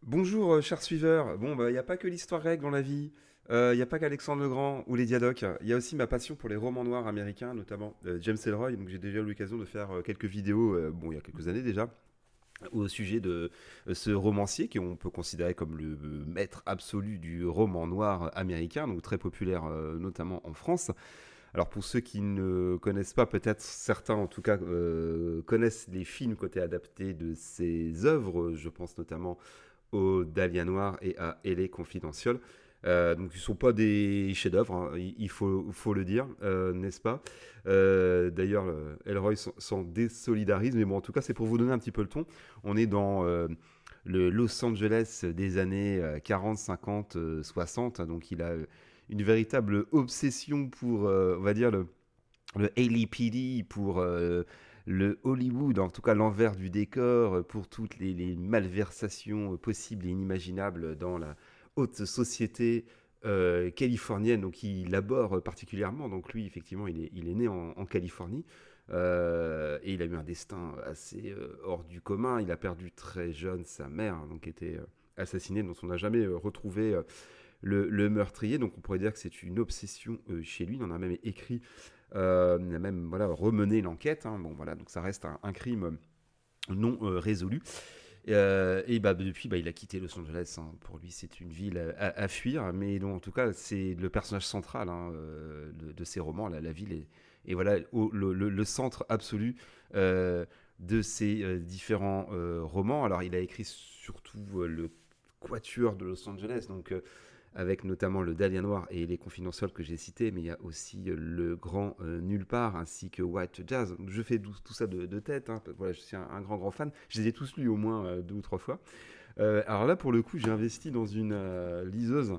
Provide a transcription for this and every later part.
Bonjour, chers suiveurs. Bon, bah, il n'y a pas que l'histoire grecque dans la vie. Il n'y a pas qu'Alexandre le Grand ou les Diadoques. Il y a aussi ma passion pour les romans noirs américains, notamment James Ellroy. Donc, j'ai déjà eu l'occasion de faire quelques vidéos, bon, il y a quelques années déjà, au sujet de ce romancier qu'on peut considérer comme le maître absolu du roman noir américain, donc très populaire notamment en France. Alors pour ceux qui ne connaissent pas, peut-être certains en tout cas connaissent les films côté adaptés de ses œuvres. Je pense notamment au Dahlia Noir et à L.A. Confidential. Donc ils ne sont pas des chefs-d'œuvre, hein, il faut le dire, n'est-ce pas? D'ailleurs, Elroy s'en désolidarise, mais bon, en tout cas, c'est pour vous donner un petit peu le ton. On est dans le Los Angeles des années 40, 50, 60, donc il a une véritable obsession pour, on va dire, le LAPD, pour le Hollywood, en tout cas l'envers du décor, pour toutes les malversations possibles et inimaginables dans la haute société californienne, donc il aborde particulièrement. Donc lui, effectivement, il est né en Californie. Et il a eu un destin assez hors du commun. Il a perdu très jeune sa mère, donc qui était assassinée, dont on n'a jamais retrouvé le meurtrier. Donc on pourrait dire que c'est une obsession chez lui. Il en a même écrit, il a même voilà, remené l'enquête. Hein. Bon voilà, donc ça reste un crime non résolu. Et bah, depuis, bah, il a quitté Los Angeles. Hein. Pour lui, c'est une ville à fuir. Mais donc, en tout cas, c'est le personnage central hein, de ses romans. La ville est voilà, le centre absolu de ses différents romans. Alors, il a écrit surtout le Quatuor de Los Angeles. Donc, avec notamment le Dahlia Noir et les Confidentials que j'ai cités, mais il y a aussi le Grand Nulle Part ainsi que White Jazz. Je fais tout ça de tête, hein. Voilà, je suis un grand fan. Je les ai tous lus au moins deux ou trois fois. Alors là, pour le coup, j'ai investi dans une liseuse.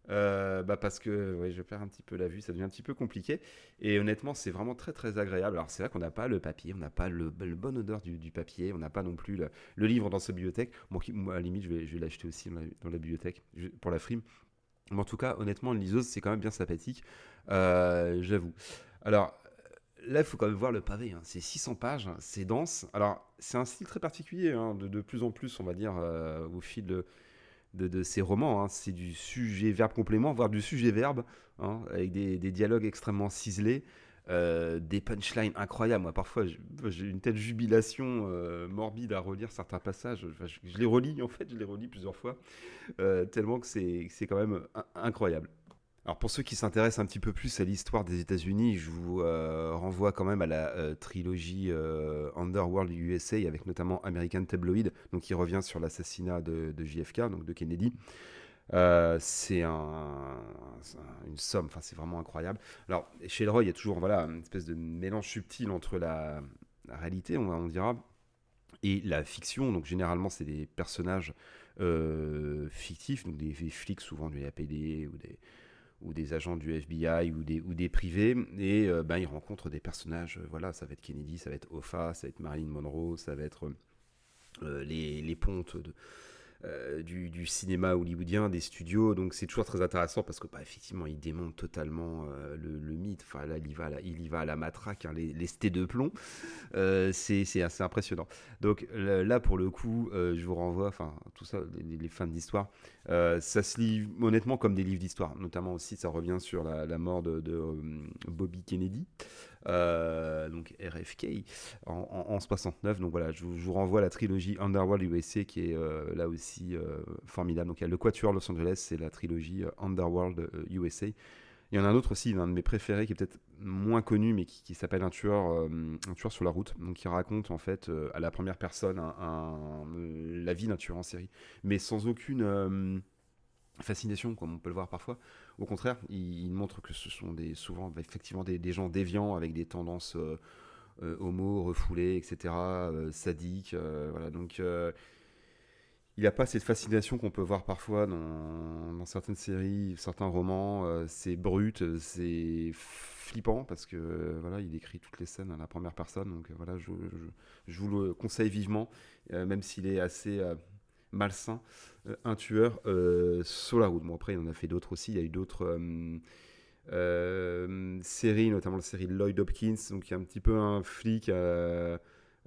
Bah parce que ouais, je perds un petit peu la vue, ça devient un petit peu compliqué. Et honnêtement, c'est vraiment très très agréable. Alors c'est vrai qu'on n'a pas le papier, on n'a pas le bonne odeur du papier, on n'a pas non plus le livre dans sa bibliothèque. Moi, à la limite, je vais l'acheter aussi dans la bibliothèque pour la frime. Mais en tout cas, honnêtement, une liseuse, c'est quand même bien sympathique, j'avoue. Alors, là, il faut quand même voir le pavé. Hein. C'est 600 pages, c'est dense. Alors, c'est un style très particulier, hein, de plus en plus, on va dire, au fil de ces romans. Hein. C'est du sujet-verbe-complément, voire du sujet-verbe, hein, avec des dialogues extrêmement ciselés, des punchlines incroyables. Moi, parfois, j'ai une telle jubilation morbide à relire certains passages. Enfin, je les relis, en fait, je les relis plusieurs fois tellement que c'est quand même incroyable. Alors pour ceux qui s'intéressent un petit peu plus à l'histoire des États-Unis, je vous renvoie quand même à la trilogie Underworld USA avec notamment American Tabloid, donc qui revient sur l'assassinat de JFK, donc de Kennedy. Une somme, enfin c'est vraiment incroyable. Alors chez Leroy, il y a toujours voilà une espèce de mélange subtil entre la réalité, on dira, et la fiction. Donc généralement c'est des personnages fictifs, donc des flics souvent du LAPD ou des agents du FBI ou des privés, et ben, ils rencontrent des personnages, voilà, ça va être Kennedy, ça va être Hoffa, ça va être Marilyn Monroe, ça va être les pontes du cinéma hollywoodien, des studios. Donc c'est toujours très intéressant parce que bah, effectivement, il démonte totalement le mythe. Enfin là, il y va à la matraque, hein, les stés de plomb. C'est assez impressionnant. Donc là, pour le coup, je vous renvoie, enfin tout ça, les fins d'histoire, ça se lit honnêtement comme des livres d'histoire. Notamment aussi, ça revient sur la mort de Bobby Kennedy, donc RFK, en 69. Donc voilà, je vous renvoie à la trilogie Underworld USA qui est là aussi formidable. Donc il y a le Quatuor Los Angeles, c'est la trilogie Underworld USA. Il y en a un autre aussi, l'un de mes préférés, qui est peut-être moins connu, mais qui s'appelle un tueur sur la route. Donc, qui raconte en fait à la première personne la vie d'un tueur en série, mais sans aucune fascination, comme on peut le voir parfois. Au contraire, il montre que ce sont souvent effectivement des gens déviants avec des tendances homo, refoulées, etc., sadiques. Voilà, donc il n'y a pas cette fascination qu'on peut voir parfois dans certaines séries, certains romans. C'est brut, c'est flippant parce que voilà, il écrit toutes les scènes à la première personne. Donc voilà, je vous le conseille vivement, même s'il est assez malsain, un tueur sur la route. Bon après, il en a fait d'autres aussi. Il y a eu d'autres séries, notamment la série de Lloyd Hopkins, donc il y a un petit peu un flic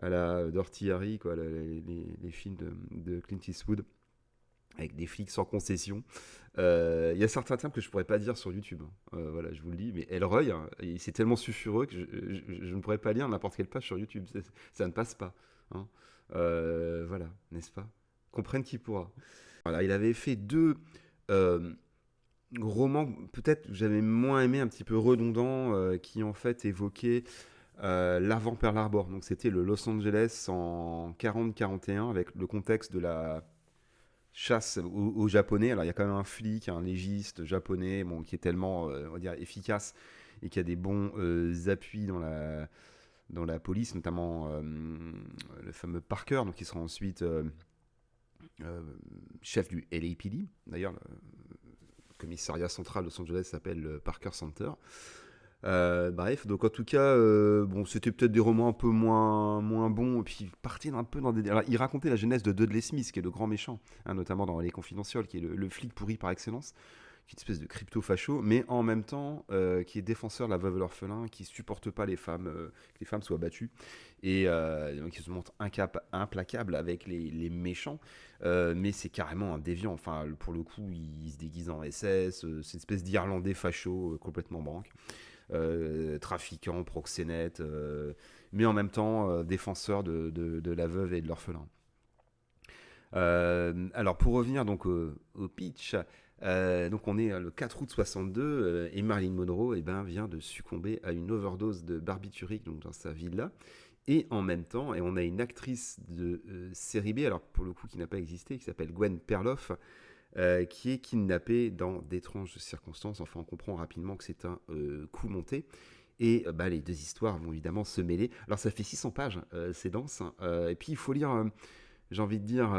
à la Dirty Harry, quoi, les films de Clint Eastwood. avec des flics sans concession. Il y a certains termes que je pourrais pas dire sur YouTube, hein. Voilà, je vous le dis, mais Elroy, hein, c'est tellement sulfureux que je ne pourrais pas lire n'importe quelle page sur YouTube. Ça ne passe pas, hein. Voilà, n'est-ce pas? Comprenne qui pourra. Voilà, il avait fait deux euh, romans, peut-être que j'avais moins aimé, un petit peu redondants, qui en fait évoquaient l'avant Pearl Harbor. Donc c'était le Los Angeles en 40-41 avec le contexte de la chasse aux Japonais. Alors il y a quand même un flic, un légiste japonais, bon, qui est tellement, on va dire, efficace et qui a des bons appuis dans la police, notamment le fameux Parker, donc qui sera ensuite euh, chef du LAPD. D'ailleurs, le commissariat central de Los Angeles s'appelle le Parker Center. Bref, donc en tout cas, bon, c'était peut-être des romans un peu moins bons, et puis il partait un peu dans des... Alors, il racontait la jeunesse de Dudley Smith, qui est le grand méchant, hein, notamment dans Les Confidentiels, qui est le flic pourri par excellence, qui est une espèce de crypto-facho, mais en même temps, qui est défenseur de la veuve et l'orphelin, qui supporte pas que les femmes soient battues, et donc il se montre implacable avec les méchants, mais c'est carrément un déviant, enfin, pour le coup, il se déguise en SS, c'est une espèce d'Irlandais facho, complètement branque. Trafiquant, proxénète, mais en même temps défenseur de la veuve et de l'orphelin. Alors pour revenir donc au pitch, donc on est le 4 août 62 et Marilyn Monroe vient de succomber à une overdose de barbiturique donc, dans sa villa. Et en même temps, et on a une actrice de série B, alors pour le coup qui n'a pas existé, qui s'appelle Gwen Perloff, qui est kidnappé dans d'étranges circonstances. Enfin, on comprend rapidement que c'est un coup monté. Et les deux histoires vont évidemment se mêler. Alors, ça fait 600 pages, c'est dense, hein. Et puis, il faut lire, j'ai envie de dire,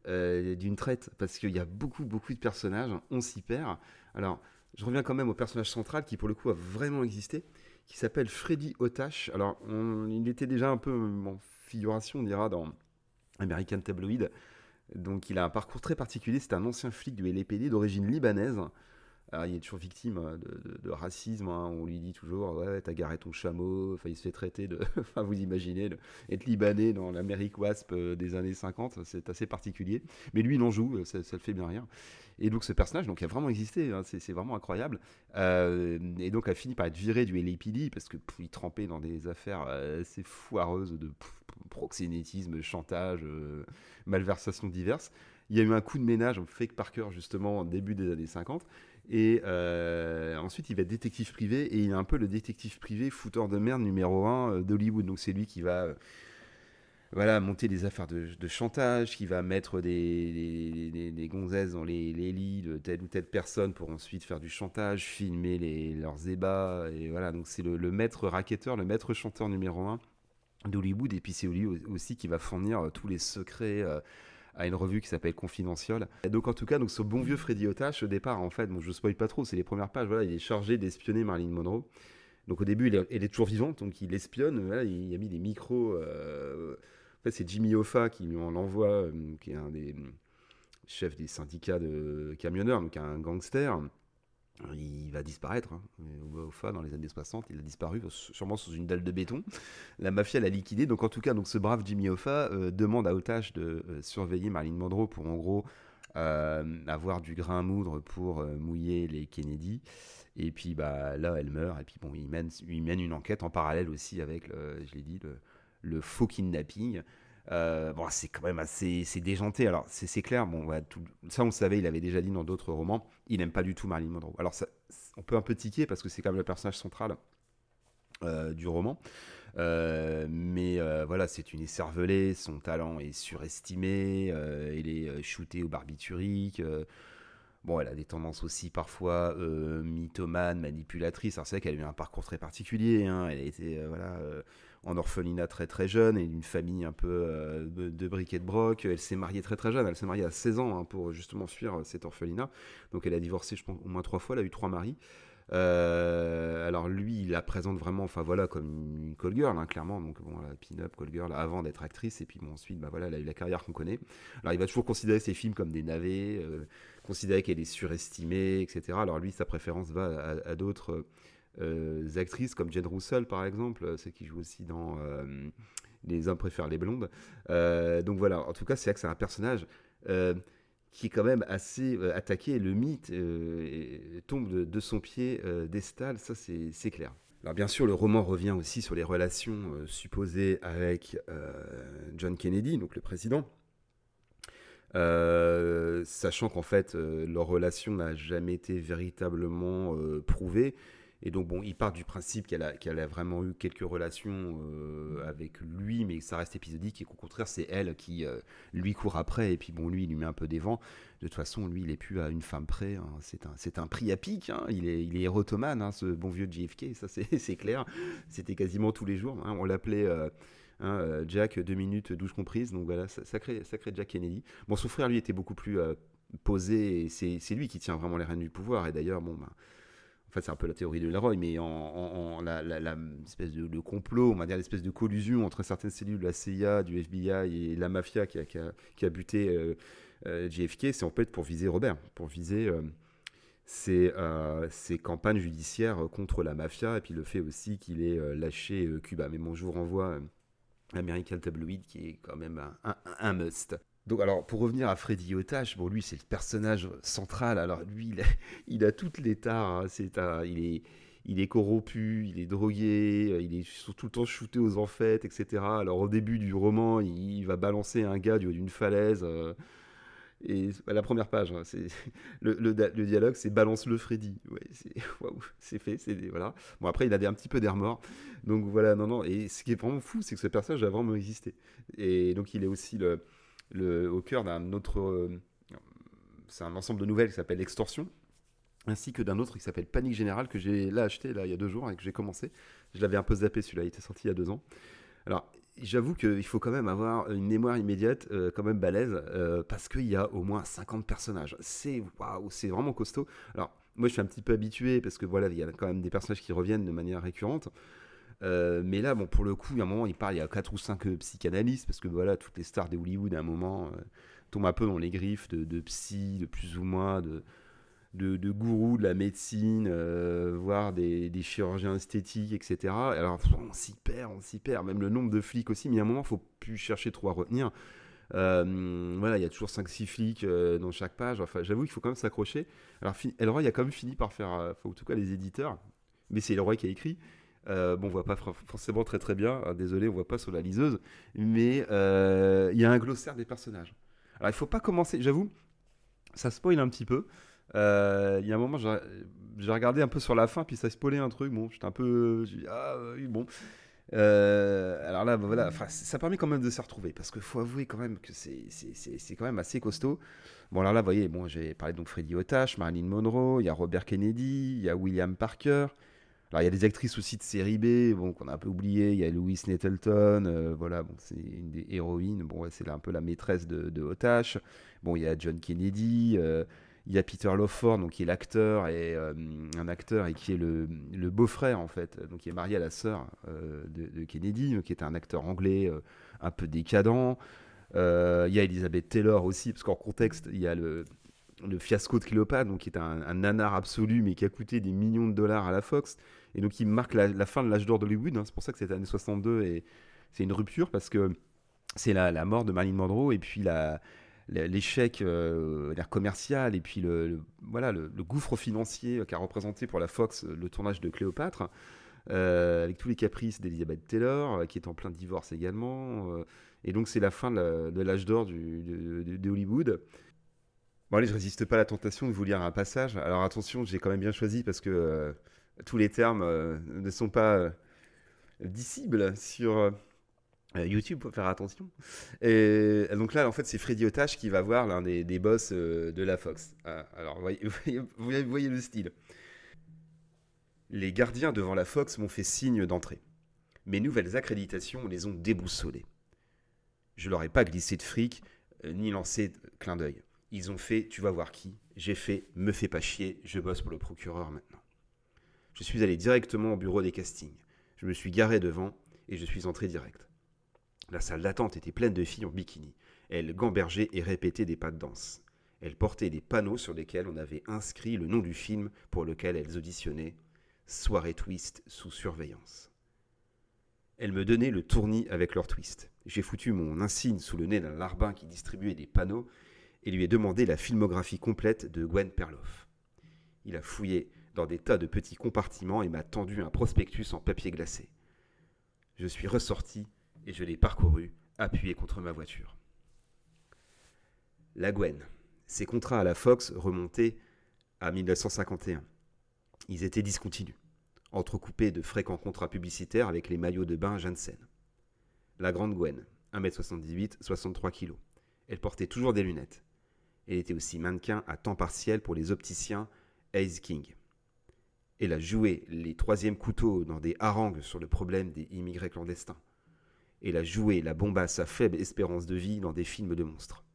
d'une traite, parce qu'il y a beaucoup de personnages, on s'y perd. Alors, je reviens quand même au personnage central qui, pour le coup, a vraiment existé, qui s'appelle Freddy Otash. Alors, il était déjà un peu en figuration, on dira, dans American Tabloid. Donc il a un parcours très particulier, c'est un ancien flic du LAPD d'origine libanaise. Alors, il est toujours victime de racisme, hein. On lui dit toujours ouais t'as garé ton chameau, enfin, il se fait traiter de... Enfin vous imaginez, être libanais dans l'Amérique WASP des années 50, c'est assez particulier. Mais lui il en joue, ça le fait bien rire. Et donc ce personnage donc, a vraiment existé, hein, c'est vraiment incroyable. Et donc a fini par être viré du LAPD parce que il trempait dans des affaires assez foireuses de proxénétisme, chantage, malversations diverses. Il y a eu un coup de ménage au Fake Parker justement au début des années 50. Et ensuite, il va être détective privé et il est un peu le détective privé fouteur de merde numéro un d'Hollywood. Donc c'est lui qui va voilà, monter des affaires de chantage, qui va mettre des gonzesses dans les lits de telle ou telle personne pour ensuite faire du chantage, filmer leurs ébats. Et voilà, donc c'est le maître racketteur, le maître chanteur numéro un d'Hollywood. Et puis c'est lui aussi qui va fournir tous les secrets à une revue qui s'appelle Confidential. Et donc en tout cas, donc ce bon vieux Freddy Otash, au départ, en fait, bon, je spoil pas trop, c'est les premières pages, voilà, il est chargé d'espionner Marilyn Monroe. Donc au début, elle est toujours vivante, donc il espionne, voilà, il a mis des micros. En fait, c'est Jimmy Hoffa qui lui en envoie, qui est un des chefs des syndicats de camionneurs, donc un gangster. Il va disparaître, hein. Hoffa, dans les années 60, il a disparu, sûrement sous une dalle de béton. La mafia l'a liquidé. Donc en tout cas, donc ce brave Jimmy Hoffa demande à Otash de surveiller Marilyn Monroe pour en gros avoir du grain à moudre pour mouiller les Kennedy. Et puis là, elle meurt. Et puis bon, il mène une enquête en parallèle aussi avec, je l'ai dit, le faux kidnapping. Bon, c'est quand même c'est déjanté. Alors, c'est clair, bon, ouais, ça on le savait, il avait déjà dit dans d'autres romans, il n'aime pas du tout Marilyn Monroe. Alors, ça, on peut un peu tiquer parce que c'est quand même le personnage central du roman. Mais voilà, c'est une écervelée, son talent est surestimé, il est shooté au barbiturique. Bon, elle a des tendances aussi parfois mythomane, manipulatrice. Alors c'est vrai qu'elle a eu un parcours très particulier, hein. Elle a été en orphelinat très très jeune et d'une famille un peu de bric et de broc. Elle s'est mariée très très jeune, elle s'est mariée à 16 ans, hein, pour justement fuir cet orphelinat. Donc elle a divorcé, je pense, au moins 3 fois, elle a eu 3 maris. Alors lui, il la présente vraiment, enfin voilà, comme une call girl, hein, clairement. Donc bon, la pin-up call girl avant d'être actrice, et puis bon, ensuite, voilà, elle a eu la carrière qu'on connaît. Alors il va toujours considérer ses films comme des navets, considérer qu'elle est surestimée, etc. Alors lui, sa préférence va à d'autres actrices comme Jane Russell, par exemple, celle qui joue aussi dans Les hommes préfèrent les blondes. Donc voilà, en tout cas, c'est vrai que c'est un personnage qui est quand même assez attaqué. Le mythe tombe de son pied d'estal, ça c'est clair. Alors bien sûr, le roman revient aussi sur les relations supposées avec John Kennedy, donc le président. Sachant qu'en fait, leur relation n'a jamais été véritablement prouvée. Et donc, bon, il part du principe qu'elle a vraiment eu quelques relations avec lui, mais ça reste épisodique et qu'au contraire, c'est elle qui lui court après. Et puis, bon, lui, il lui met un peu des vents. De toute façon, lui, il est plus à une femme près, hein. C'est un prix à pic, hein. Il est érotomane, hein, ce bon vieux JFK, ça c'est clair. C'était quasiment tous les jours, hein. On l'appelait Jack, 2 minutes, douche comprise. Donc voilà, sacré Jack Kennedy. Bon, son frère, lui, était beaucoup plus posé. Et c'est lui qui tient vraiment les rênes du pouvoir. Et d'ailleurs, bon, ben, en fait, c'est un peu la théorie de Leroy, mais la espèce de complot, on va dire l'espèce de collusion entre certaines cellules de la CIA, du FBI et la mafia qui a buté JFK, c'est en fait pour viser Robert, pour viser ses campagnes judiciaires contre la mafia, et puis le fait aussi qu'il ait lâché Cuba. Mais bon, je vous renvoie American Tabloid, qui est quand même un must. Donc, alors, pour revenir à Freddy Otash, bon, lui, c'est le personnage central. Alors, lui, il a toutes les tares, hein. Il est corrompu, il est drogué, il est tout le temps shooté aux enfêtes, etc. Alors, au début du roman, il va balancer un gars du haut d'une falaise. Et à la première page, hein, le dialogue, c'est balance le Freddy. Ouais, waouh, c'est fait, voilà. Bon, après, il a un petit peu d'air mort. Donc voilà, non. Et ce qui est vraiment fou, c'est que ce personnage a vraiment existé. Et donc, il est aussi au cœur d'un autre. C'est un ensemble de nouvelles qui s'appelle Extorsion, ainsi que d'un autre qui s'appelle Panique Générale, que j'ai acheté il y a 2 jours et que j'ai commencé. Je l'avais un peu zappé, celui-là, il était sorti il y a 2 ans. Alors, j'avoue qu'il faut quand même avoir une mémoire immédiate, quand même balèze, parce qu'il y a au moins 50 personnages. Waouh, c'est vraiment costaud. Alors, moi, je suis un petit peu habitué, parce que voilà, il y a quand même des personnages qui reviennent de manière récurrente. Mais là, bon, pour le coup, il y a un moment, il y a 4 ou 5 psychanalystes, parce que voilà, toutes les stars de Hollywood, à un moment, tombent un peu dans les griffes de psy, de plus ou moins, de gourous de la médecine, voire des chirurgiens esthétiques, etc. Alors, on s'y perd, même le nombre de flics aussi, mais à un moment, il ne faut plus chercher trop à retenir. Voilà, il y a toujours 5-6 flics dans chaque page. Enfin, j'avoue qu'il faut quand même s'accrocher. Alors, Elroy a quand même fini par faire, en tout cas les éditeurs, mais c'est Elroy qui a écrit. Bon, on voit pas forcément très très bien, hein, désolé, on voit pas sur la liseuse, mais il y a un glossaire des personnages. Alors, il faut pas commencer, j'avoue, ça spoil un petit peu. Il y a un moment, j'ai regardé un peu sur la fin, puis ça spoilait un truc. Bon, j'étais un peu. J'ai dit, ah oui, bon. Alors là, bah, voilà, enfin, ça permet quand même de se retrouver, parce qu'il faut avouer quand même que c'est quand même assez costaud. Bon, alors là, vous voyez, bon, j'ai parlé donc Freddy Otash, Marilyn Monroe, il y a Robert Kennedy, il y a William Parker. Alors, il y a des actrices aussi de série B, bon, qu'on a un peu oublié. Il y a Louise Nettleton, voilà, bon, c'est une des héroïnes. Bon, ouais, c'est un peu la maîtresse de Otash. Bon, il y a John Kennedy, il y a Peter Lawford, donc qui est l'acteur et un acteur et qui est le beau-frère en fait, donc qui est marié à la sœur de Kennedy, donc, qui est un acteur anglais un peu décadent. Il y a Elizabeth Taylor aussi, parce qu'en contexte, il y a le fiasco de Cléopâtre, donc qui est un nanar absolu, mais qui a coûté des millions de dollars à la Fox, et donc qui marque la fin de l'âge d'or d'Hollywood, hein. C'est pour ça que cette année 62, et c'est une rupture, parce que c'est la mort de Marilyn Monroe, et puis l'échec commercial, et puis voilà, le gouffre financier qu'a représenté pour la Fox le tournage de Cléopâtre, avec tous les caprices d'Elizabeth Taylor, qui est en plein divorce également, et donc c'est la fin de l'âge d'or de Hollywood. Bon, allez, je résiste pas à la tentation de vous lire un passage. Alors attention, j'ai quand même bien choisi parce que tous les termes ne sont pas dissibles sur YouTube, faut faire attention. Et donc là, en fait, c'est Freddy Otash qui va voir l'un des boss de la Fox. Ah, alors, vous voyez le style. Les gardiens devant la Fox m'ont fait signe d'entrée. Mes nouvelles accréditations les ont déboussolés. Je leur ai pas glissé de fric, ni lancé de clin d'œil. Ils ont fait, tu vas voir qui. J'ai fait, me fais pas chier, je bosse pour le procureur maintenant. Je suis allé directement au bureau des castings. Je me suis garé devant et je suis entré direct. La salle d'attente était pleine de filles en bikini. Elles gambergeaient et répétaient des pas de danse. Elles portaient des panneaux sur lesquels on avait inscrit le nom du film pour lequel elles auditionnaient. Soirée twist sous surveillance. Elles me donnaient le tournis avec leur twist. J'ai foutu mon insigne sous le nez d'un larbin qui distribuait des panneaux et lui ai demandé la filmographie complète de Gwen Perloff. Il a fouillé dans des tas de petits compartiments et m'a tendu un prospectus en papier glacé. Je suis ressorti et je l'ai parcouru, appuyé contre ma voiture. La Gwen. Ses contrats à la Fox remontaient à 1951. Ils étaient discontinus, entrecoupés de fréquents contrats publicitaires avec les maillots de bain Janssen. La grande Gwen, 1m78, 63 kg. Elle portait toujours des lunettes. Elle était aussi mannequin à temps partiel pour les opticiens Ace King. Elle a joué les troisièmes couteaux dans des harangues sur le problème des immigrés clandestins. Elle a joué la bombasse à faible espérance de vie dans des films de monstres.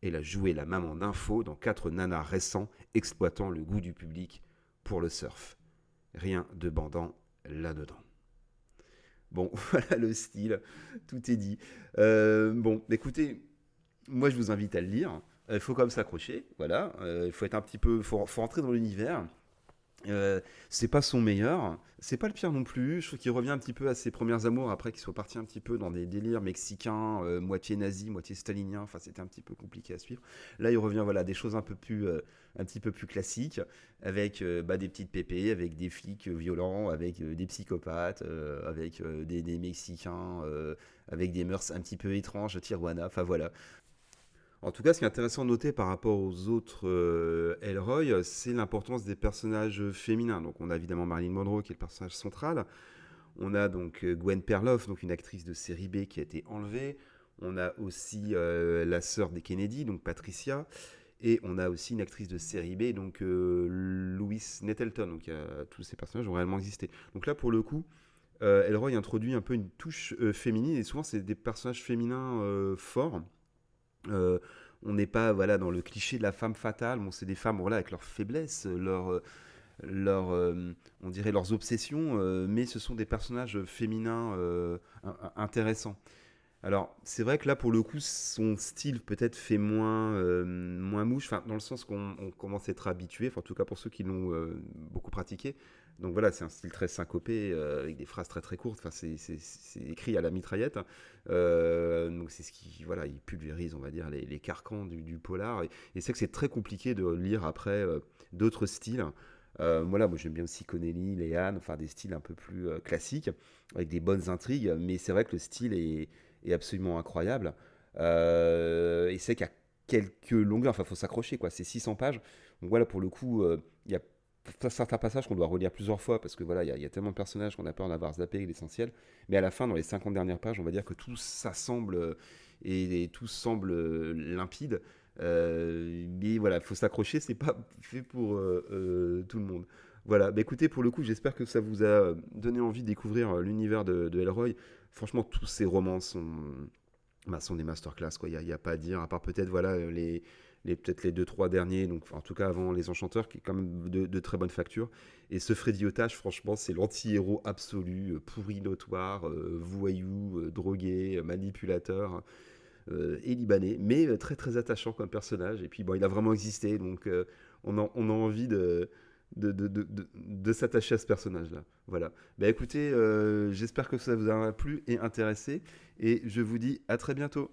Elle a joué la maman d'info dans 4 nanars récents exploitant le goût du public pour le surf. Rien de bandant là-dedans. Bon, voilà le style, tout est dit. Bon, écoutez, moi je vous invite à le lire. Il faut quand même s'accrocher, voilà. Il faut être un petit peu, faut rentrer dans l'univers. C'est pas son meilleur, c'est pas le pire non plus. Je trouve qu'il revient un petit peu à ses premières amours après qu'il soit parti un petit peu dans des délires mexicains, moitié nazis, moitié stalinien. Enfin, c'était un petit peu compliqué à suivre. Là, il revient voilà des choses un petit peu plus classiques, avec des petites pépées, avec des flics violents, avec des psychopathes, avec des Mexicains, avec des mœurs un petit peu étranges, Tijuana. Enfin voilà. En tout cas, ce qui est intéressant de noter par rapport aux autres Elroy, c'est l'importance des personnages féminins. Donc, on a évidemment Marilyn Monroe qui est le personnage central. On a donc Gwen Perloff, donc une actrice de série B qui a été enlevée. On a aussi la sœur des Kennedy, donc Patricia. Et on a aussi une actrice de série B, donc Louise Nettleton. Donc, tous ces personnages ont réellement existé. Donc là, pour le coup, Elroy introduit un peu une touche féminine. Et souvent, c'est des personnages féminins forts. On n'est pas voilà dans le cliché de la femme fatale. Bon, c'est des femmes voilà avec leurs faiblesses, on dirait leurs obsessions, mais ce sont des personnages féminins intéressants. Alors, c'est vrai que là, pour le coup, son style peut-être fait moins mouche, enfin, dans le sens qu'on commence à être habitué, enfin, en tout cas pour ceux qui l'ont beaucoup pratiqué. Donc voilà, c'est un style très syncopé, avec des phrases très très courtes, enfin, c'est écrit à la mitraillette. Donc c'est ce qui, voilà, il pulvérise, on va dire, les carcans du polar. Et c'est que c'est très compliqué de lire après d'autres styles. Voilà, moi j'aime bien aussi Connelly, Léane, enfin des styles un peu plus classiques, avec des bonnes intrigues, mais c'est vrai que le style est absolument incroyable. Et c'est qu'il y a quelques longueurs, enfin, il faut s'accrocher, quoi. C'est 600 pages. Donc voilà, pour le coup, il y a certains passages qu'on doit relire plusieurs fois parce que voilà, il y a tellement de personnages qu'on a peur d'avoir zappé l'essentiel. Mais à la fin, dans les 50 dernières pages, on va dire que tout s'assemble et tout semble limpide. Mais voilà, il faut s'accrocher, c'est pas fait pour tout le monde. Voilà, bah écoutez, pour le coup, j'espère que ça vous a donné envie de découvrir l'univers de Elroy. Franchement, tous ces romans sont des masterclass, quoi. Il y a pas à dire, à part peut-être voilà, peut-être les deux trois derniers, donc en tout cas avant Les Enchanteurs, qui est quand même de très bonne facture. Et ce Freddy Otage, franchement, c'est l'anti-héros absolu, pourri notoire, voyou, drogué, manipulateur et libanais, mais très très attachant comme personnage. Et puis bon, il a vraiment existé, donc on a envie de s'attacher à ce personnage-là. Voilà. Bah écoutez, j'espère que ça vous a plu et intéressé, et je vous dis à très bientôt.